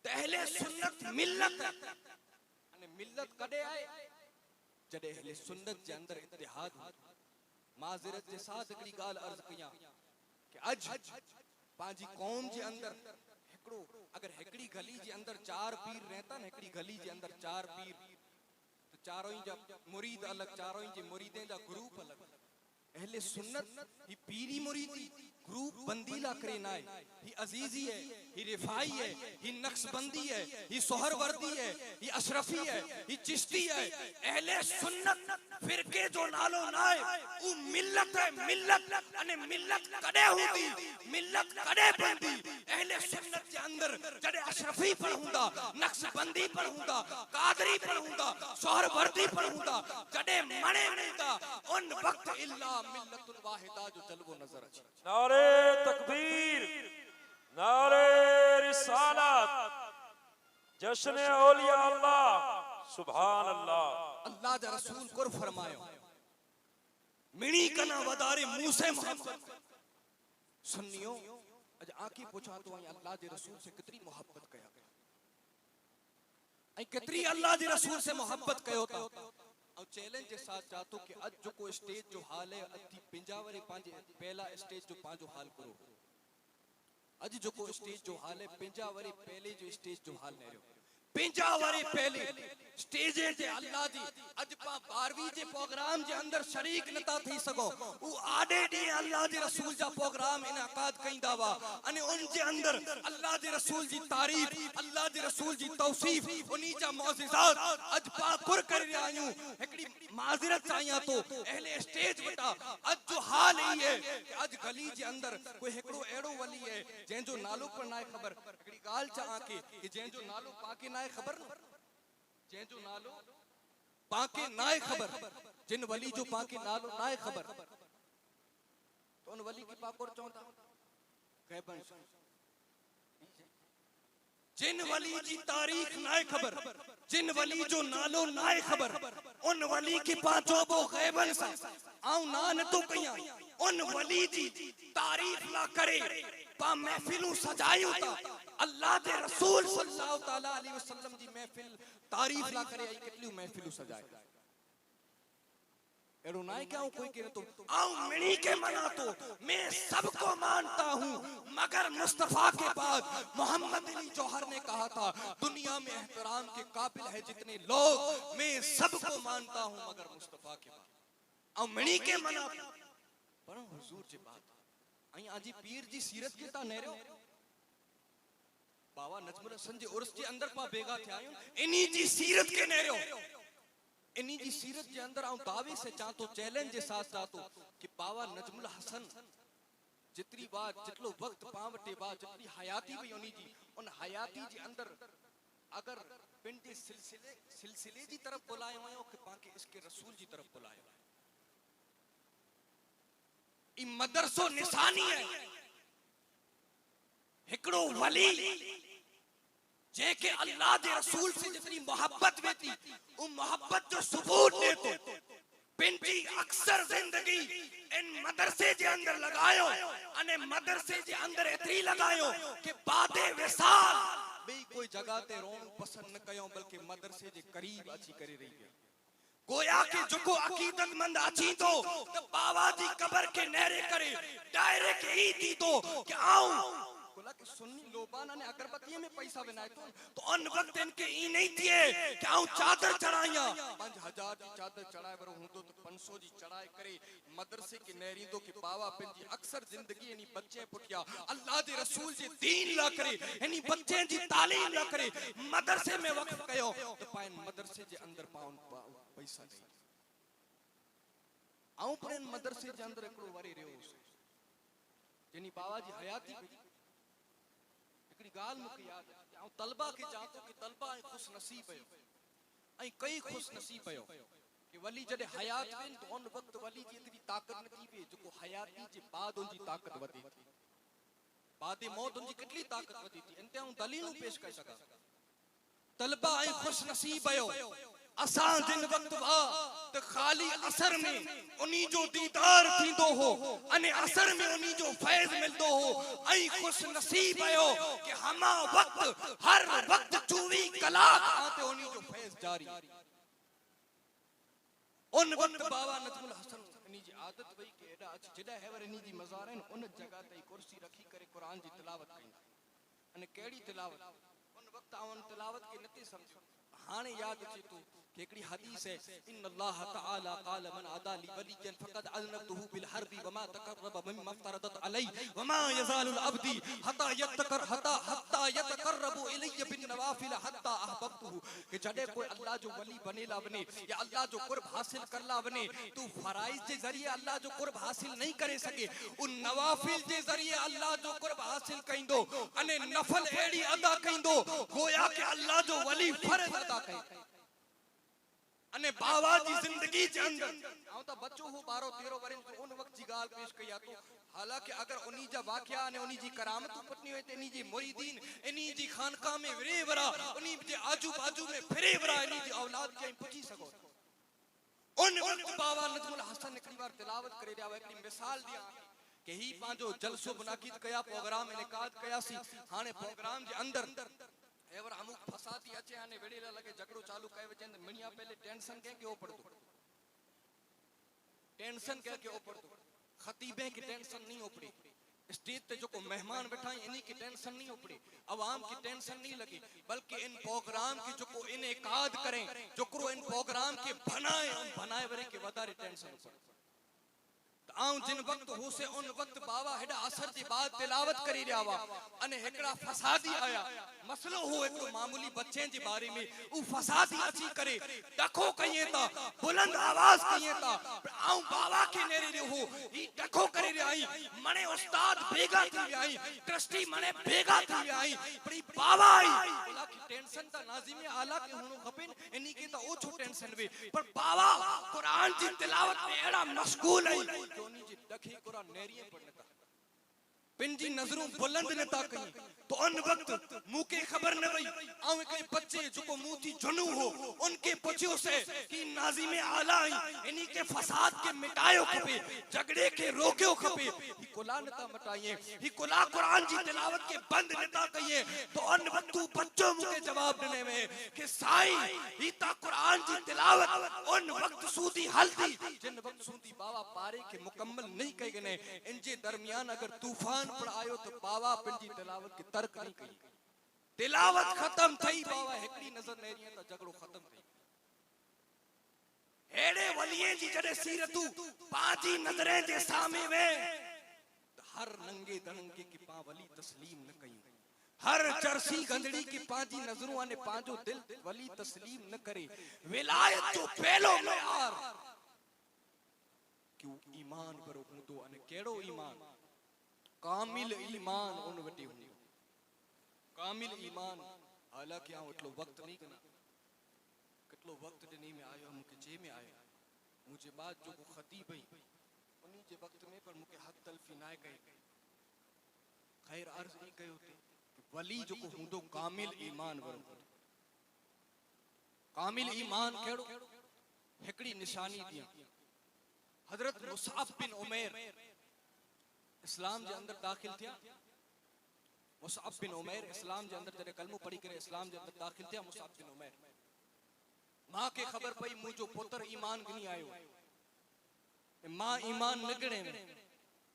त अहले सुन्नत मिल्लत अने मिल्लत कदे आए जदे अहले सुन्नत जे अंदर इत्तेहाद माजरत जे साथ एकड़ी गाल अर्ज कया कि अज पांजी कौम जे अंदर हिकड़ो अगर हिकड़ी गली जे अंदर चार पीर रहता न हिकड़ी गली जे अंदर चार पीर तो चारों ही जा मुरीद अलग चारों ही जे मुरीदें जा ग्रुप अलग अहले सुन्नत ही पीरी मुरीदी ग्रुप बंदीला करे ना है ही अजीजी है ही रिफाई है ही नक्शबंदी है ही सोहरवर्दी है ही अशरफी है ही चिश्ती है अहले सुन्नत फिरके जो नालो ना है वो मिल्लत है मिल्लत अने मिल्लत कदे होती मिल्लत कदे बंदी अहले सुन्नत के अंदर जदे अशरफी पर हुंदा नक्शबंदी पर हुंदा कादरी पर हुंदा सोहरवर्दी पर हुंदा जदे मणे मिलदा उन वक्त इल्ला मिल्लतुल वाहिदा जो जलवो नजर अचे। नारे तकबीर नारे रिसालत जश्न औलिया अल्लाह सुभान अल्लाह। अल्लाह दा रसूल कुर फरमायो मिणी कना वदारे मूसे मोहब्बत सुनियो अज आकी पूछा तो अल्लाह दे रसूल से कितनी मोहब्बत कया ऐ कितनी अल्लाह दे रसूल से मोहब्बत कयो ता और चैलेंज के साथ चाहतो कि आज जो को स्टेज जो हाल है अति पिंजावरे पांजे पहला स्टेज जो पांचो हाल करो आज जो को स्टेज जो हाल है पिंजावरे पहले जो स्टेज जो हाल ने पिंजावरे पहले स्टेज जे अल्लाह दी आज पा 12वीं जे प्रोग्राम जे अंदर शरीक नता थी सको उ आडे डी अल्लाह दे रसूल जा प्रोग्राम इनाकाद कईंदा वा अने उन जे अंदर अल्लाह दे रसूल जी तारीफ अल्लाह दे रसूल जी तौसीफ उनी जा मौजिज़ात आज पा कुर कर आयूं एकड़ी माजरत चाहिया तो अहले स्टेज बटा आज जो हाल ही है कि आज गली जे अंदर कोई एकड़ो एड़ो वली है जें जो नालो पर ना खबर एकड़ी गाल चा के कि जें जो नालो पाके ना खबर जें जो नालो पाके ना खबर जिन वली जो पाके नालो ना खबर तो उन वली की पाकोर चौंदा गैबन जिन वली जी तारीख ना खबर जिन वली जो नालो ना खबर उन वली की पांचो बो गैबन सा आऊं ना न तो कया उन वली जी तारीफ ला करे पा महफिलू सजायूं ता अल्लाह दे रसूल सल्लल्लाहु तआला अलैहि वसल्लम जी महफिल तारीफ ला करे आई कितली महफिलू सजाए एड़ो ना है क्या कोई कहे तो आऊं मिनी के मना तो मैं सबको मानता हूं मगर मुस्तफा के बाद। मोहम्मद अली जौहर ने कहा था दुनिया में एहतराम के काबिल है जितने लोग, मैं सबको मानता हूं मगर मुस्तफा के बाद। आऊं मिनी के मना पर हुजूर जी बात आई आजी पीर जी सीरत के ता नेरो बाबा नजमुल हसन जे उर्स जे अंदर पा बेगा थे आयो इनी जी सीरत के नेरो इन्हीं जी सीरत के अंदर आऊं दावे से चाहतो चैलेंज के साथ चाहतो कि बाबा नजमुल हसन जितनी बात जितलो वक्त पावटे बात जितनी हयाती भी उन्हीं जी उन हयाती जे अंदर अगर पिंडी सिलसिले जी तरफ बुलाए हो कि पाके इसके रसूल जी तरफ बुलाए ई मदरसो निशानी है हिकड़ो वली जेके अल्लाह दे रसूल से जितनी मोहब्बत वेती वो मोहब्बत जो सबूत दे तो पिंडी अक्सर जिंदगी इन मदरसे जे अंदर लगायो अने मदरसे जे अंदर एतरी लगायो कि बादे विसाल बई कोई जगह ते रोन पसंद न कयो बल्कि मदरसे जे करीब अची करे रही है गोया के जुको अकीदतमंद अची तो बाबा दी कब्र के नेरे करे डायरेक्ट ही थी तो कि आऊं बोला कि सुन्नी लोबाना ने अगरबत्ती में पैसा बनाए तो उन वक्त इनके ई नहीं थिए कि आऊं चादर चढ़ाइया 5000 की चादर चढ़ाए बरो हूं तो 500 जी चढ़ाए करे मदरसे के नेरी दो कि बाबा पिंजी अक्सर जिंदगी इनी बच्चे पुठिया अल्लाह दे रसूल जे दीन ला करे इनी बच्चे जी तालीम ला करे मदरसे में वक्फ कयो तो पाइन मदरसे जे अंदर पाउन पैसा नहीं आऊं पर इन मदरसे जे अंदर एकड़ो वरी रहो जनी बाबा जी हयाती गाल मुके याद है तलबा के चाहतो कि तलबा खुश नसीब है आई कई खुश नसीब है कि वली जदे हयात में तो उन वक्त वली जी इतनी ताकत न थी पे जो हयाती जे बाद उनकी ताकत वधी थी बाद मौत उनकी कितनी ताकत वधी थी इनते हूं दलील पेश कर सका तलबा आई खुश नसीब है असा जिन वक्त वा तो खाली असर में उनी जो दीदार थींदो हो अने असर में उनी जो फैज मिलदो हो आई खुश नसीब आयो कि हमा वक्त हर वक्त 24 कलाक आते उनी जो फैज जारी उन वक्त बाबा नजमुल हसन इनी जी आदत वई के एडा अच्छ जडा हैवर इनी जी मज़ार है उन जगह ते कुर्सी रखी करे कुरान जी तिलावत कई अने केड़ी तिलावत उन वक्त उन तिलावत के नती समझो हाने याद अचे तो केकड़ी हदीस है इन अल्लाह तआला क़ाल मन अदा ली वलियन फक़द अज़नतहु बिल हरबी वमा तक़र्रब मिम्मा फ़रदत अलई वमा यज़ालुल अब्दी हत्ता यतक़र्रबु इलैया बिन नवाफिल हत्ता अहबबतहु कि जडे कोई अल्लाह जो वली बनेला बने या अल्लाह जो कुर्ब हासिल करला बने तू फराइज जे जरिए अल्लाह जो कुर्ब हासिल नहीं करे सके उन नवाफिल जे जरिए अल्लाह जो कुर्ब हासिल कइंदो अने नफल एड़ी अदा कइंदो गोया के अल्लाह जो वली फर्ज अदा कई अने बाबा जी जिंदगी के अंदर आऊं तो बच्चो हो 12-13 वर्ष तो उन वक्त जी गाल पेश किया तो हालांकि अगर उनी जा वाकया ने उनी जी करामत पटनी होए ते इनी जी मुरीदीन इनी जी खानका में विरेवरा उनी जे आजू बाजू में फिरेवरा इनी जी औलाद के पुछी सको उन वक्त बाबा नजमुल हसन एक बार तिलावत करे दिया एक मिसाल दिया कि ही पांजो जलसो मुनाकिद कया प्रोग्राम इनेकाद कया सी हाने प्रोग्राम जे अंदर एवर अमुक फसादी अचे आने वेड़ेला लगे झगड़ो चालू कए वचन मणिया पहले टेंशन के ओ पड़तो टेंशन के ओ पड़तो खतीबे की टेंशन नहीं ओपड़ी स्टेज पे जो को मेहमान बैठा इन्हीं की टेंशन नहीं ओपड़ी आवाम की टेंशन नहीं लगी बल्कि इन प्रोग्राम की जो को इनेकाद करें जो करो इन प्रोग्राम के बनाए वरे के वदारे टेंशन आऊं जिन वक्त हो से उन वक्त बाबा हेडा असर जी बाद तिलावत करी रहा अने हेकड़ा फसादी आया मसलो हो एक मामूली बच्चे जे बारे में उ फसादी अची करे डखो कहिए ता बुलंद आवाज कहिए ता आऊं बाबा के नेरे रे हो ई डखो करे रे आई मने उस्ताद बेगा थी आई ट्रस्टी मने बेगा थी आई परी बाबा आई बोला की टेंशन ता नाज़िम आला के हुनो खपिन इनी के ता ओछो टेंशन वे पर बाबा कुरान जी तिलावत में एड़ा मशगूल है जोनी जी डखी कुरान नेरिए पढ़ता पिंजी नजरों बुलंद न ता कई तो उन वक्त मुके खबर न वई आवे कई बच्चे जो को मुंह थी जुनू हो उनके पूछियो से कि नाज़िम आला इन्हीं के फसाद के मिटायो खपे झगड़े के रोकियो खपे ही कुला नता मटाइए ही कुला कुरान जी तिलावत के बंद नता कहिए तो उन वक्त बच्चों मुके जवाब देने में कि साईं ही ता कुरान जी तिलावत उन वक्त सूदी हल्दी जिन वक्त सूदी बाबा पारे के मुकम्मल नहीं कई गने इनजे दरमियान अगर तूफान पर आयो तो बाबा पिंजी तिलावत के तर्क नहीं कई तिलावत खत्म थई बाबा हिकड़ी नजर नेरी त झगड़ो खत्म थई हेड़े वलिये जी जड़े सीरतू पाजी नजरें जे सामे वे हर नंगे दनंगे की पा वली तस्लीम न कई हर चरसी गंदड़ी की पाजी नजरों ने पांजो दिल वली तस्लीम न करे विलायत जो पहलो में आर क्यों ईमान पर हुंदो अने केड़ो ईमान कामिल ईमान उन वटी हुंदो कामिल ईमान हालांकि आ એટલો वक्त नहीं कना કેટલો वक्त ॾिनी में आयो मुके जे में आयो मुझे बात जो को खतीब है उन्हीं जे वक्त में पर मुके हक तलफी ना कई खैर अर्ज नहीं कयो थे कि वली जो को हुंदो कामिल ईमान वर कामिल ईमान केड़ो हिकड़ी निशानी दिया हजरत मुसअब बिन उमैर इस्लाम जे अंदर दाखिल थिया मुसअब बिन उमैर इस्लाम जे अंदर जरे कलमो पढ़ी करे इस्लाम जे अंदर दाखिल थिया मुसअब बिन उमैर मां के खबर पई मुजो पुत्र ईमान गनी आयो मां ईमान निगणे में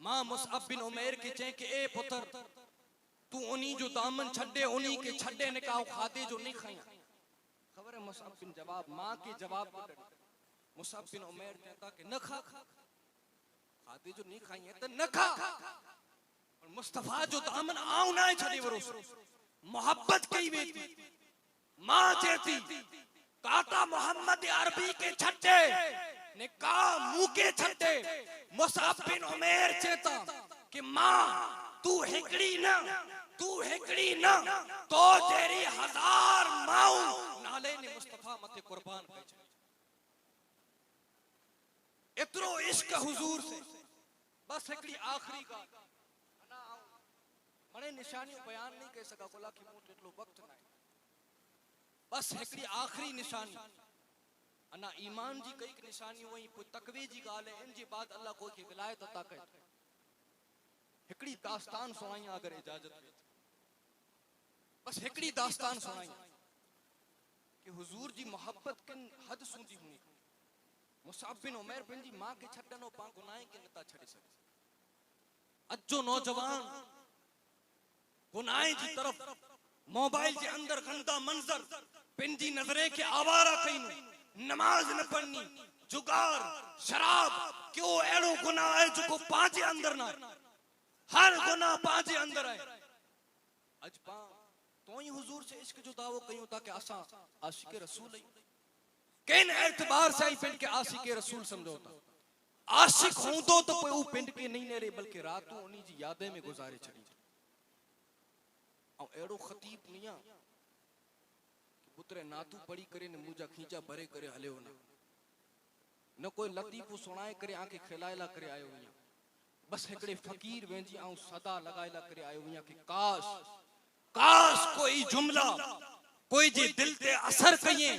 मां मुसअब बिन उमैर के चे के ए पुत्र तू उनी जो दामन छड्डे उनी के छड्डे निकाओ खादे जो नहीं खाया खबर है मुसअब बिन जवाब मां के जवाब मुसअब बिन उमैर कहता कि न खा खादे जो नहीं खाई है तो न खा और मुस्तफा जो दामन आऊ ना छड़ी वरो मोहब्बत कई वेती मां चेती काका मोहम्मद अरबी के छड्डे ने का मुंह के छड्डे मुसअब बिन उमैर चेता कि मां तू हिकड़ी न तो तेरी 1000 माऊ नाले ने मुस्तफा मते कुर्बान कई इतरो इश्क हुजूर से बस हिकड़ी आखिरी का अना मने निशानियों बयान नहीं कह सका बोला कि मूं इतलो वक्त ना बस हिकड़ी आखिरी निशानी अना ईमान जी कई निशानी वही कोई तकवे जी गाल है इन जी बाद अल्लाह कोई के विलायत अता करे हिकड़ी दास्तान सुनाई अगर इजाजत दे बस हिकड़ी दास्तान सुनाई कि हुजूर जी मोहब्बत किन हद सूंदी हुई मुसअब बिन उमैर पंजी मां के छडनो पा गुनाह के नता छड़े सके अजो नौजवान गुनाह जी तरफ मोबाइल के अंदर गंदा मंजर पंजी नजरे के आवारा कईन नमाज न पढ़नी जुगार शराब क्यों एड़ो गुनाह है जो को पांचे अंदर ना हर गुनाह पांचे अंदर है अज पा तो ही हुजूर से इश्क जो दावो कयूं ताकि असा आशिक रसूल है किन एतबार से ही पिंड के आशिक रसूल समझोता आशिक होंदो तो कोई पिंड के नहीं नेरे बल्कि रातों उन्हीं जी यादें में गुजारे छड़ी और एड़ो खतीब निया कि पुत्र नातू पड़ी करे ने मुजा खींचा भरे करे हले हो न कोई लतीफो सुनाए करे आके खिलाएला करे आयो हुई बस एकड़े फकीर वेंजी आऊं सदा लगाएला करे आयो हुई कि काश कोई जुमला कोई जे दिल ते असर कये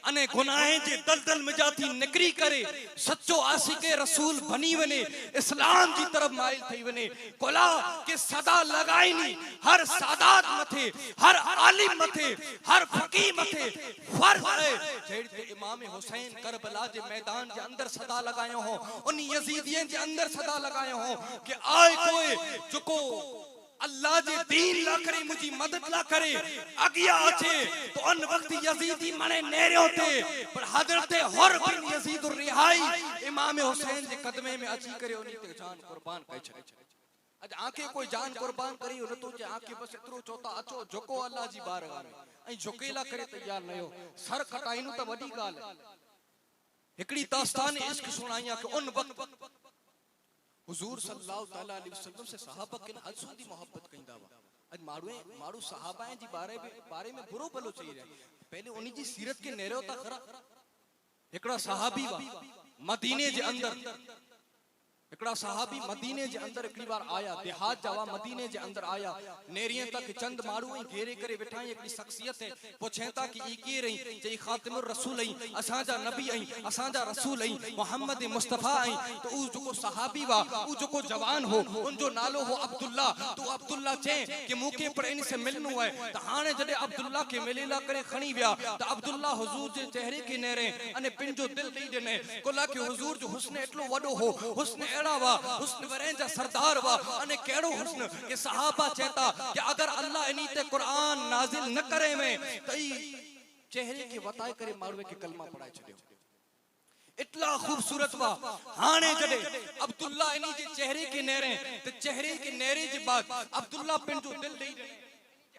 अने गुनाहे जे दलदल में जाती निकरी करे सच्चो आशिक रसूल बनी वने इस्लाम जी तरफ माइल थई वने कोला के सदा लगाई नी हर सादात मथे हर आलिम मथे हर फकीह मथे फर्ज है जेड़े इमाम हुसैन करबला जे मैदान जे अंदर सदा लगायो हो उन यजीदियन जे अंदर सदा लगायो हो कि आए कोई जुको अल्लाह जे दीन ला करे मुझी मदद ला करे अगिया अचे तो उन वक्त यजीदी मने नेरे होते पर हजरत हुर बिन यजीद रिहाई इमाम हुसैन जे कदमे में अची करे उनी ते जान कुर्बान कई छे आज आके कोई जान कुर्बान करी न तो जे आके बस इतरो चोता अचो झुको अल्लाह जी बारगाह में ऐ झुकेला करे तैयार न हो सर कटाइनु त वडी गाल एकड़ी दास्तान इश्क सुनाइया कि उन वक्त हुजूर सल्लल्लाहु तआला अलैहि वसल्लम से सहाबा के हद सुधी मोहब्बत कइंदा वा आज मारू सहाबाएं जी बारे में बुरो भलो चई रहे पहले उनी जी सीरत के नेरो ता खरा एकड़ा सहाबी वा मदीने जे अंदर हिकिड़ा सहाबी मदीने जे अंदर हिकिड़ी बार आया, देहात जावा मदीने जे अंदर आया, नेरियं तक चंद माण्हू ऐं घेरे करे वेठा आहिनि। हिकिड़ी शख्सियत है पुछे था कि ई केर आहीं? चई खातिमुर रसूल आहीं, असांजा नबी आहीं, असांजा रसूल आहीं, मुहम्मद मुस्तफा आहीं। तो उ जेको सहाबी वा, उ जेको जवान हो, उनजो नालो हो अब्दुल्ला। तो अब्दुल्ला चए कि मूंखे पर इन से मिलणो है। त हाणे जॾहिं अब्दुल्ला खे मिलेला करे खणी विया त अब्दुल्ला हुजूर जे चेहरे खे नेरे अने पंहिंजो दिल ॾेई ॾिने। कोला कि हुजूर जो हुस्न एतिरो वॾो हो, हुस्न अहिड़ा वा, हुस्न वरे जा सरदार वा, अने कहिड़ो हुस्न कि सहाबा चेता कि अगर अल्लाह इनी ते कुरान नाज़िल न करे में त ई चेहरे खे वताए करे माण्हू खे कलमा पढ़ाए छॾियो। इतला खूबसूरत वा। हाणे जॾहिं अब्दुल्ला इनी जे चेहरे के नेरे त चेहरे के नेरे जे बाद अब्दुल्ला पंहिंजो दिल ॾेई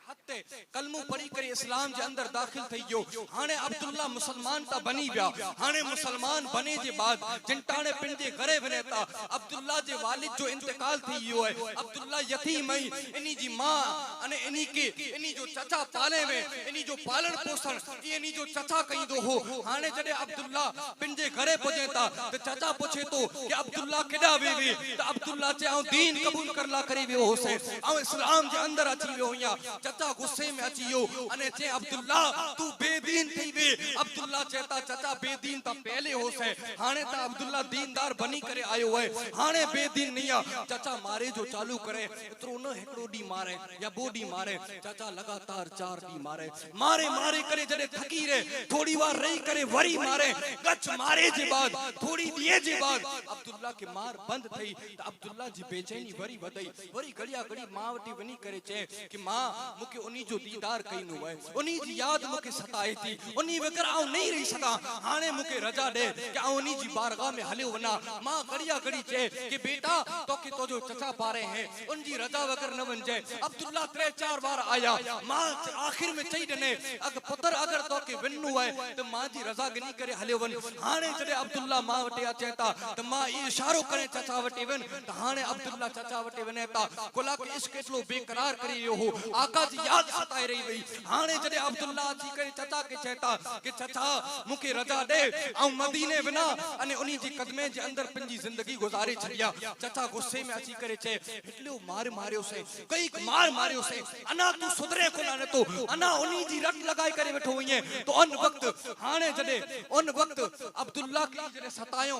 हते कलमो पढ़ी करे इस्लाम जे अंदर दाखिल थई गयो। हाणे अब्दुल्ला मुसलमान ता बनी विया। हाणे मुसलमान बने जे बाद जिंटाणे पिंजे घरे वने ता अब्दुल्ला जे वालिद जो इंतकाल थी वियो है। अब्दुल्ला यतीम है, इनी जी मां अने इनी के इनी जो चचा पाले में इनी जो पालन पोषण इनी जो चचा कईंदो हो। हाणे जडे अब्दुल्ला पिंजे घरे पहुंचे ता त चचा पूछे तो कि अब्दुल्ला केडा वेवे? त अब्दुल्ला चे आऊं दीन कबूल करला करे वियो होसे, आऊं इस्लाम जे अंदर अची वियो हुया। चचा गुस्से में अची वियो अने चे अब्दुल्ला तू बेदीन थी वे। अब्दुल्ला चेता चचा बेदीन ता पहले होसे, हाणे ता अब्दुल्ला दीनदार बनी करे आयो है, हाणे बेदीन नहीं आ। चचा मारे जो चालू करे, इतरो न हिकड़ो डी मारे या बोडी मारे, चचा लगातार 4 डी मारे। मारे मारे करे जडे थकी रे थोड़ी बार रही करे वरी मारे। गच मारे जे बाद थोड़ी दिए जे बाद अब्दुल्ला के मार बंद थई। त अब्दुल्ला जी बेचैनी वरी वधई। वरी घड़िया घड़ी मां वटी वनी करे चे कि मां मुके उनी जो दीदार कईनो है, उनी जी याद मुके सताए थी, उनी बगैर आऊं नहीं रही सका। हाणे मुके रजा दे कि आऊं उनी जी बारगाह में हलियो वना। मां घड़िया घड़ी चे कि बेटा तोके तो जो चचा पारे हैं उन जी रजा वगैर न वंजे। अब्दुल्ला 3-4 बार आया। मां आखिर में चई दने अगर पुत्र अगर तोके वन्नो है तो मां जी रजा गनी करे हलियो वन। हाणे जडे अब्दुल्ला मां वटे अचे ता त मां ई इशारो करे चचा वटे वन। त हाणे अब्दुल्ला चचा वटे वने ता कोला के इश्क एतलो बेकरार करे वियो हो, आका जी याद सताए रही वई। हाणे जडे अब्दुल्ला अची करे चचा के चेता कि चचा मुके रजा दे आऊं मदीने वना अने उनी जी कदमे जे अंदर पंजी जिंदगी गुजारे छड़िया। चचा गुस्से में अची करे चे इतलो मार मारियो से, कई मार मारियो से, अना तू सुधरे कोना न तो अना उनी जी रट लगाई करे बैठो हुई है। तो उन वक्त हाणे जडे उन वक्त अब्दुल्ला के जडे सतायो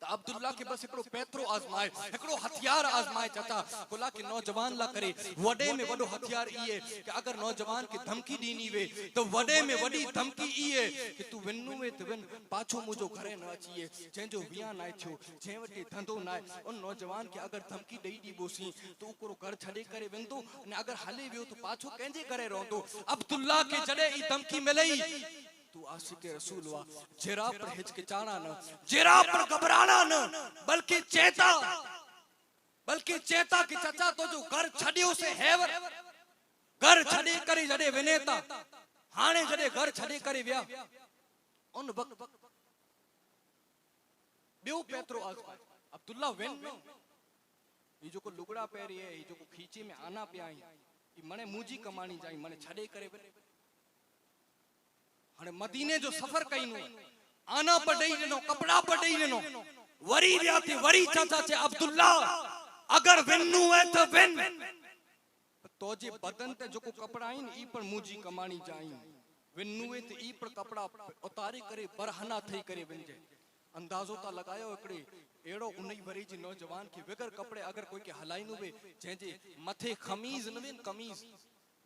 त अब्दुल्ला के बस एकड़ो पैतरो आजमाए, एकड़ो हथियार आजमाए। चचा बोला कि नौजवान ला करे वडे में वडो हथियार इए कि अगर नौजवान के धमकी दीनी वे तो वडे में वडी धमकी इए कि तू वन्नु वे त वन पाछो मुजो घरे न अचिए। जेंजो विया ना थियो, जे वटे धंधो ना, उन नौजवान के अगर धमकी देई दी बोसी तो ओकरो घर छडे करे वेंदो ने अगर हले वियो तो पाछो केंजे करे रहंदो। अब्दुल्ला के जडे ई धमकी मिलई तू आशिक रसूल वा, जरा पर हिचकिचाना न, जरा पर घबराना न, बल्कि चेता कि चचा तो जो घर छडियो से हेवर घर छडे करे जडे विनेता। हाणे जडे घर छडे करे विया उन वक्त बियो पैतरो आजमाए। अब्दुल्ला वेन ये जो को लुगड़ा पहरी है, ये जो को खींचे में आना पे आई, ये मने मुजी कमानी जाई, मने छडे करे वे। हाणे मदीने जो सफर कईनो, आना पड़ई ॾिनो, कपड़ा पड़ई ॾिनो, वरी विया थे वरी चाचा चे अब्दुल्ला अगर वेन्नु है तो वेन तो जे बदन ते जो को कपड़ा आइन ई पर मुजी कमानी जाई, वेन्नु है तो ई पर कपड़ा उतारे करे बरहना थई करे वंजे। अंदाजो ता लगायो एकड़े एड़ो 19 वरी जी नौजवान के बगैर कपड़े अगर कोई के हलाइनो वे जेजे मथे खमीज न वेन कमीज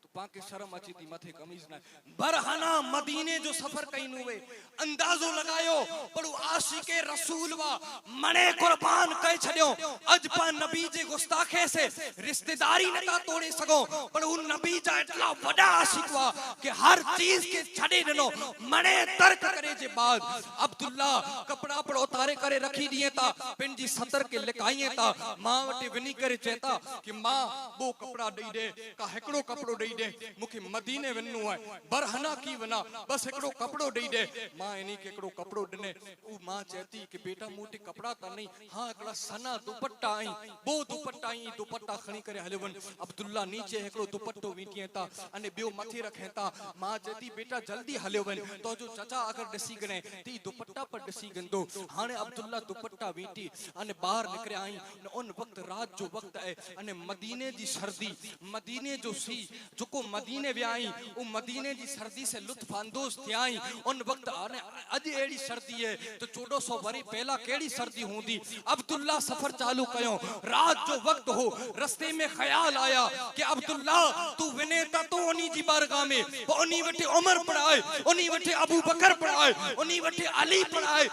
तो पाके शर्म अची थी मथे कमीज ना बरहना मदीने जो सफर कईनो वे। अंदाजो लगायो पड़ो आशिके रसूल वा मने कुर्बान कई छडियो। अज पा नबी जे गुस्ताखे से रिश्तेदारी नता तोड़े सको, पर उन नबी जा इतना बड़ा आशिक वा कि हर चीज के छडे दिनो मने तर्क करे जे बाद अब्दुल्ला कपड़ा पर उतारे करे रखी दिए ता पिंजी सतर के लिकाइए ता। मां वटे वनी करे चेता कि मां वो कपड़ा दई दे का हिकड़ो कपड़ो दई दे मुखे मदीने वन्नो है बरहना की वना बस एकड़ो कपड़ो दई दे मां इनी के एकड़ो कपड़ो दने उ मां चेती कि बेटा मोटे कपड़ा त नहीं हां एकड़ा सना दुपट्टा आई बो दुपट्टा आई दुपट्टा खणी करे हलवन अब्दुल्ला नीचे एकड़ो दुपट्टो वीटिए ता अने बियो मथे रखे ता मां चेती बेटा जल्दी हलियो वन तो जो चाचा अगर दसी गने ती दुपट्टा पर दसी गंदो हाने अब्दुल्ला दुपट्टा वीटी अने बाहर निकरे आई उन वक्त रात जो वक्त है अने मदीने दी सर्दी मदीने जो सी जोको मदीने वे आई उ मदीने दी सर्दी से लुत्फ अंदोज थे आई उन वक्त अने अज एड़ी सर्दी है तो 1400 वरी पहला केड़ी सर्दी होंदी अब्दुल्ला सफर चालू कयो रात जो वक्त हो रस्ते में ख्याल आया कि अब्दुल्ला तू वने ता तो उनी जी बारगाह में उनी वटे उमर पढ़ाए उनी वटे अबू बकर पढ़ाए उनी वटे अली पढ़ाए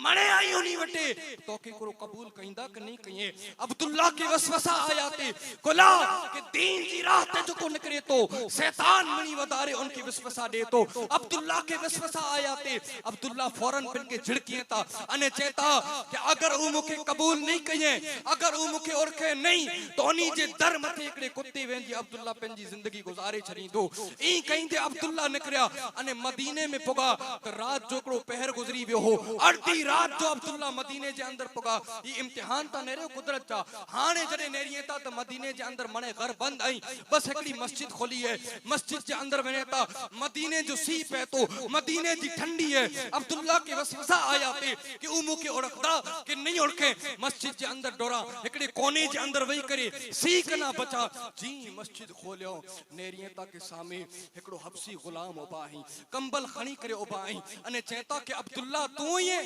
मणे आई उनी वटे तो के को कबूल कइंदा कि नहीं कहिए अब्दुल्ला के वसवसा आया ते कोला कि दीन जी राह ते जो को निकरे तो शैतान मणी वदारे उनके वसवसा दे तो अब्दुल्ला के वसवसा आया ते अब्दुल्ला फौरन पिन के झिड़किए ता अने चेता कि अगर उ मुके कबूल नहीं कहिए अगर उ मुके ओरखे नहीं तो उनी जे दर मथे एकड़े कुत्ते वेंदी अब्दुल्ला पेन जी जिंदगी गुजारे छड़ी दो ई कहिंदे अब्दुल्ला निकरिया अने मदीने में पुगा तो रात जो एकड़ो पहर गुजरी वियो हो अर्धी रात जो अब्दुल्ला मदीने जे अंदर पुगा ई इम्तिहान ता नेरे कुदरत चा हाने जड़े नेरिए ता तो मदीने जे अंदर मने घर बंद आई बस एकड़ी मस्जिद खोली है मस्जिद जे अंदर वने ता मदीने जो सी पे तो मदीने जी ठंडी है अब्दुल्ला के वसवसा आया थे कि उ मुके ओरखदा कि नहीं ओरखे मस्जिद जे अंदर डोरा एकड़े कोने जे अंदर वही करे सी कना बचा जी मस्जिद खोलियो नेरिए ता के सामे एकड़ो हबसी गुलाम ओबाही कंबल खणी करे ओबाही अने चेता कि अब्दुल्ला तू ही है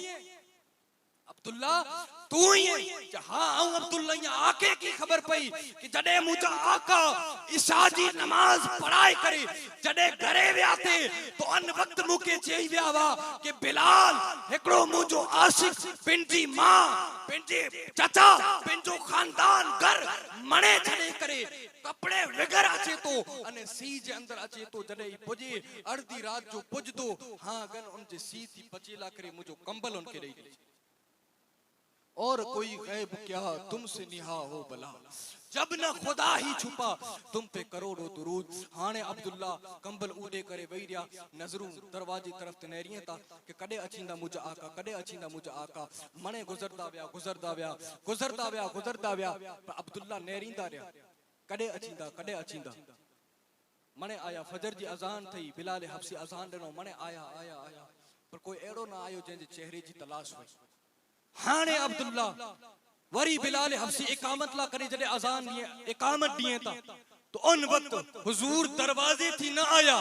अब्दुल्ला तू ही है हां आऊं अब्दुल्ला यहाँ आके की खबर पई कि जडे मुझा आका इशा जी नमाज पढ़ाए करे जडे घरे व्याते तो अन वक्त मुके चई व्यावा कि बिलाल एकड़ो मुझो आशिक पिंजी मां पिंजे चाचा पिंजो खानदान घर मणे छड़े करे कपड़े वगर अचे तो अने सी जे अंदर अचे तो जडे पुजे अर्धी रात जो पुजदो हां गन उन जे सी थी पचेला करे मुझो कंबल उनके दई दे और कोई गैब क्या तुमसे निहा हो भला जब न खुदा ही छुपा तुम पे करोड़ों दुरूद हाने अब्दुल्ला कंबल ऊडे करे वही रिया नजरू दरवाजे तरफ ते नेरिए ता कि कदे अचींदा मुझ आका कदे अचींदा मुझ आका मने गुजरदा व्या गुजरदा व्या गुजरदा व्या गुजरदा व्या पर अब्दुल्ला नेरींदा रिया कदे अचींदा मने आया फजर जी अजान थई बिलाल हफ्सी अजान दनो मने आया आया आया पर कोई एड़ो ना आयो जे चेहरे जी तलाश हुई हाने अब्दुल्ला वरी बिलाल हफ्सी इकामत ला करे जडे अजान दिए इकामत दिए ता तो उन वक्त हुजूर दरवाजे थी ना आया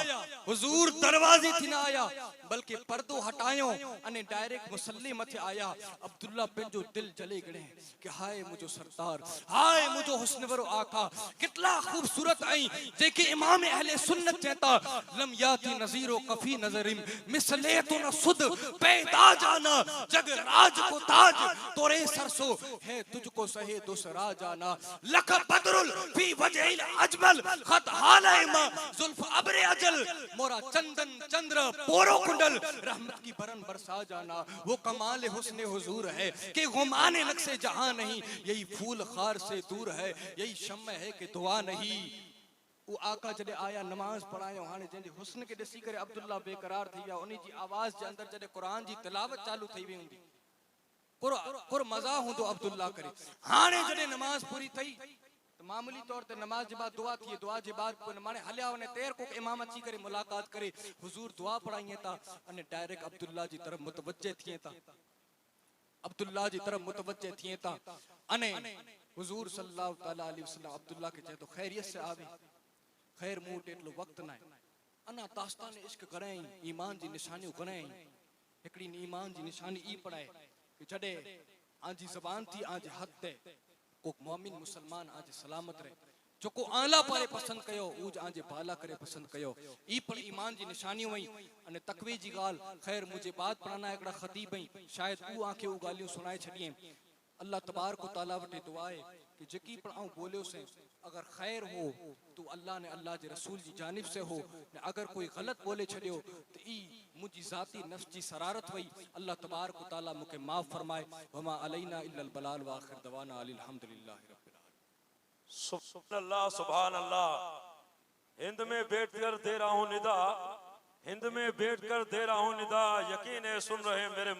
हुजूर दरवाजे थी ना आया बल्कि पर्दो हटायो अने डायरेक्ट मुसल्ले मथे आया अब्दुल्ला पेंजो दिल जले गड़े कि हाय मुझो सरदार हाय मुझो हुस्नवरो आका कितना खूबसूरत आई जेके इमाम अहले सुन्नत कहता लम याती नजीरो कफी नजरिम मिसले तो न सुद पैदा जाना जग राज को ताज तोरे सरसो है तुझको सहे दूसरा जाना लख बदरुल फी वजहिल अजमल खत हाले मा जुल्फ अबरे अजल मोरा चंदन चंद्र पोरो कुंडल रहमत की बरन बरसा जाना वो कमाल हुस्न हुजूर है कि गुमाने नक्शे जहां नहीं यही फूल खार से दूर है यही शम्म है कि दुआ नहीं वो आका जडे आया नमाज पढ़ायो हाने जंदे हुस्न के दसी करे अब्दुल्ला बेकरार थी या उनी जी आवाज जे अंदर जडे कुरान जी तिलावत चालू थई वी हुंदी कुर मजा हुंदो अब्दुल्ला करे हाने जडे नमाज पूरी थई तो मामूली तौर ते नमाज के बाद दुआ थी दुआ के बाद को माने हल्या ने तेर को इमाम अची करे मुलाकात करे हुजूर दुआ पढ़ाइए ता अने डायरेक्ट अब्दुल्ला जी तरफ मुतवज्जे थिए ता अब्दुल्ला जी तरफ मुतवज्जे थिए ता अने हुजूर सल्लल्लाहु तआला अलैहि वसल्लम अब्दुल्ला के जे तो खैरियत से आवे खैर मूट एटलो वक्त ना अना दास्तान इश्क कराई ईमान जी निशानी कराई एकड़ी ईमान जी निशानी ई पढ़ाए कि जडे आजी ज़बान थी आज हद ते को मोमिन मुसलमान आज सलामत रहे जो को आला पारे पसंद कयो उज आजे बाला करे पसंद कयो ई पर ईमान जी निशानी वई अने तकवी जी गाल खैर मुझे बात पढ़ाना एकड़ा खतीब है शायद ऊ आके ऊ गालियों सुनाए छडिए अल्लाह तबारक व तआला वटे दुआ है कि जकी पर आऊं बोलियो से अगर खैर हो तो अल्लाह ने अल्लाह जे रसूल जी जानिब से हो ने अगर कोई गलत बोले छडियो तो ई मुजी जाती नफ्स जी शरारत वई अल्लाह तबारक व तआला मुके माफ फरमाए वमा अलैना इल्लल बलाल व आखिर दवाना अल्हम्दुलिल्लाहि रब्बिल आलमीन सुभान अल्लाह सुभान अल्लाह हिंद में बैठकर दे रहा हूं निदा, हिंद में बैठकर दे रहा हूं निदा, यकीन है सुन रहे मेरे